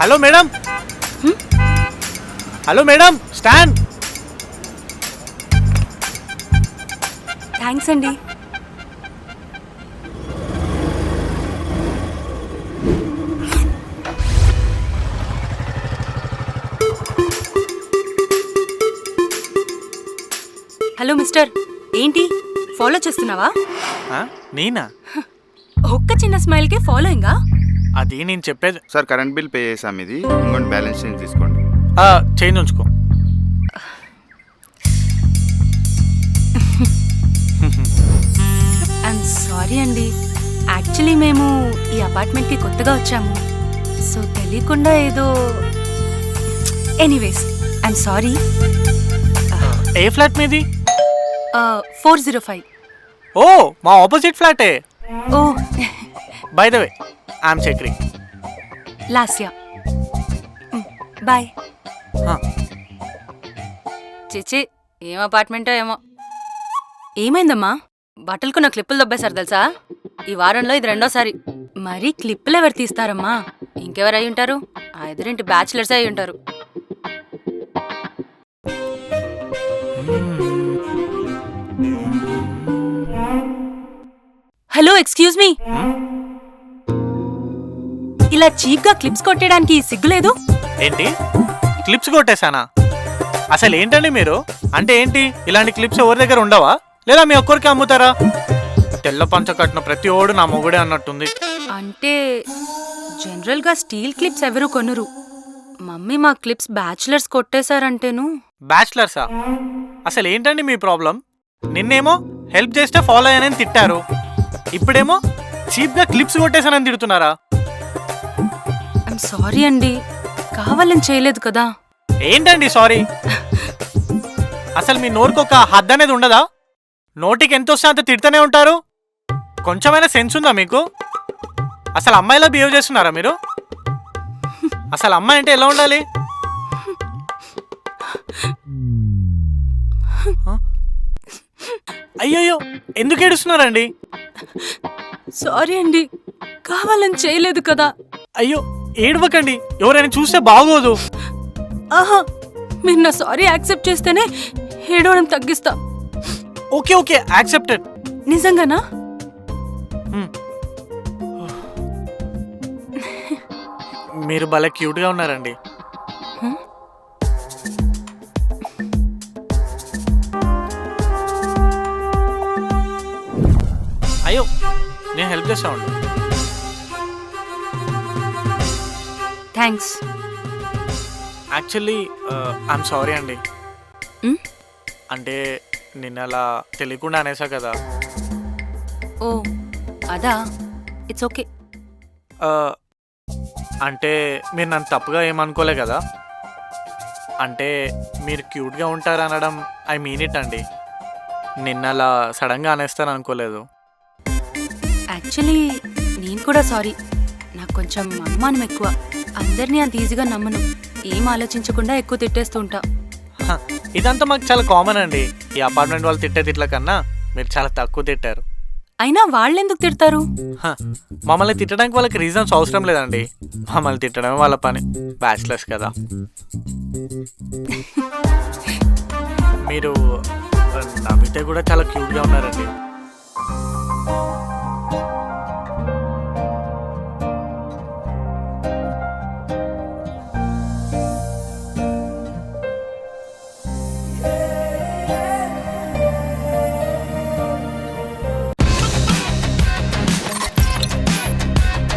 Hello madam, hello madam, stand. Thanks అండి. Hello mister, ఏంటి follow చేస్తున్నావా? నేనా? ఒక్క చిన్న స్మైల్కే ఫాలోయింగా? అది నేను చెప్పేది. సార్ కరెంట్ బిల్ పే చేసాం, ఇది ఇంకొంటి బ్యాలెన్స్ చేంజ్ తీసుకోండి. చేంజ్ ఉంచుకో. ఐఎమ్ సారీ అండి, యాక్చువల్లీ మేము ఈ అపార్ట్మెంట్కి కొత్తగా వచ్చాము, సో తెలియకుండా ఏదో. Anyways I'm sorry. ఏ ఫ్లాట్ మీది? 405. ఓ, మా ఆపోజిట్ ఫ్లాటే. ఓ, by the way I'm Chakri. Lasya. Bye. చిచి, ఏం అపార్ట్మెంటో ఏమో. ఏమైందమ్మా? బట్టలకు నా క్లిప్పులు దొబ్బేశారు తెలుసా? ఈ వారంలో ఇది రెండోసారి. మరి క్లిప్పులు ఎవరు తీస్తారమ్మా? ఇంకెవరు అయి ఉంటారు? ఆ ఎదురింటి బ్యాచిలర్స్ అయి ఉంటారు. Hello, excuse me. ఇలా చీప్ గా క్లిప్స్ కొట్టేయడానికి సిగ్గులేదు? ఏంటి, క్లిప్స్ కొట్టేశానా? అసలు ఏంటండి మీరు? అంటే ఏంటి, ఇలాంటి క్లిప్స్ ఎవరి దగ్గర ఉండవా, లేదా మీ ఒక్కరికి అమ్ముతారా? తెల్ల పంచ కట్టిన ప్రతి ఓడు నా మొగుడే అన్నట్టుంది. అంటే జనరల్ గా స్టీల్ క్లిప్స్ ఎవరు కొనరు. మమ్మీ మా క్లిప్స్ బ్యాచిలర్స్ కొట్టేశారంటేను. బ్యాచిలర్సా? అసలు ఏంటండి మీ ప్రాబ్లం? నిన్నేమో హెల్ప్ చేస్తే ఫాలో అయ్యానని తిట్టారు, ఇప్పుడేమో చీప్ గా క్లిప్స్ కొట్టేశానని తిడుతున్నారా? ఐఎమ్ సారీ అండి, కావాలని చేయలేదు కదా. ఏంటండి సారీ? అసలు మీ నోరుకు ఒక హద్దు అనేది ఉండదా? నోటికి ఎంత వస్తే అంత తిడుతూనే ఉంటారు. కొంచెమైనా సెన్స్ ఉందా మీకు? అసలు అమ్మాయిలా బిహేవ్ చేస్తున్నారా మీరు? అసలు అమ్మాయి అంటే ఎలా ఉండాలి? అయ్యయ్యో, ఎందుకు ఏడుస్తున్నారండి? సారీ అండి, కావాలని చేయలేదు కదా. అయ్యో, ఏడవకండి, ఎవరైనా చూస్తే బాగోదు. ఆహా, మీరు నా సారీ యాక్సెప్ట్ చేస్తేనే ఏడవడం తగ్గిస్తా. Okay okay, accepted. నిజంగానా? మీరు భలే క్యూట్గా ఉన్నారండి. అయ్యో, నేను హెల్ప్ చేస్తా ఉండు. థ్యాంక్స్. యాక్చువల్లీ ఐఎమ్ సారీ అండి. అంటే నిన్న అలా తెలియకుండా అనేసా కదా. ఓ అదా, ఇట్స్ ఓకే. అంటే మీరు నన్ను తప్పుగా ఏమనుకోలే కదా? అంటే మీరు క్యూట్గా ఉంటారు అనడం ఐ మీన్ ఇట్ అండి. నిన్న అలా సడన్గా అనేస్తాను అనుకోలేదు. యాక్చువల్లీ నేను కూడా సారీ, నాకు కొంచెం అనుమానం ఎక్కువ. అందరినీ అంత ఈజీగా నమ్మను, ఏం ఆలోచించకుండా ఎక్కువ తిట్టేస్తూ ఉంటా. ఇదంతా మాకు చాలా కామన్ అండి. ఈ అపార్ట్మెంట్ వాళ్ళు తిట్టే తిట్ల కన్నా మీరు చాలా తక్కువ తిట్టారు. అయినా వాళ్ళెందుకు తిడతారు? మమ్మల్ని తిట్టడానికి వాళ్ళకి రీజన్స్ అవసరం లేదండి. మమ్మల్ని తిట్టడమే వాళ్ళ పని, బ్యాచిలర్స్ కదా. మీరు నవ్వితే కూడా చాలా క్యూట్గా ఉన్నారండి.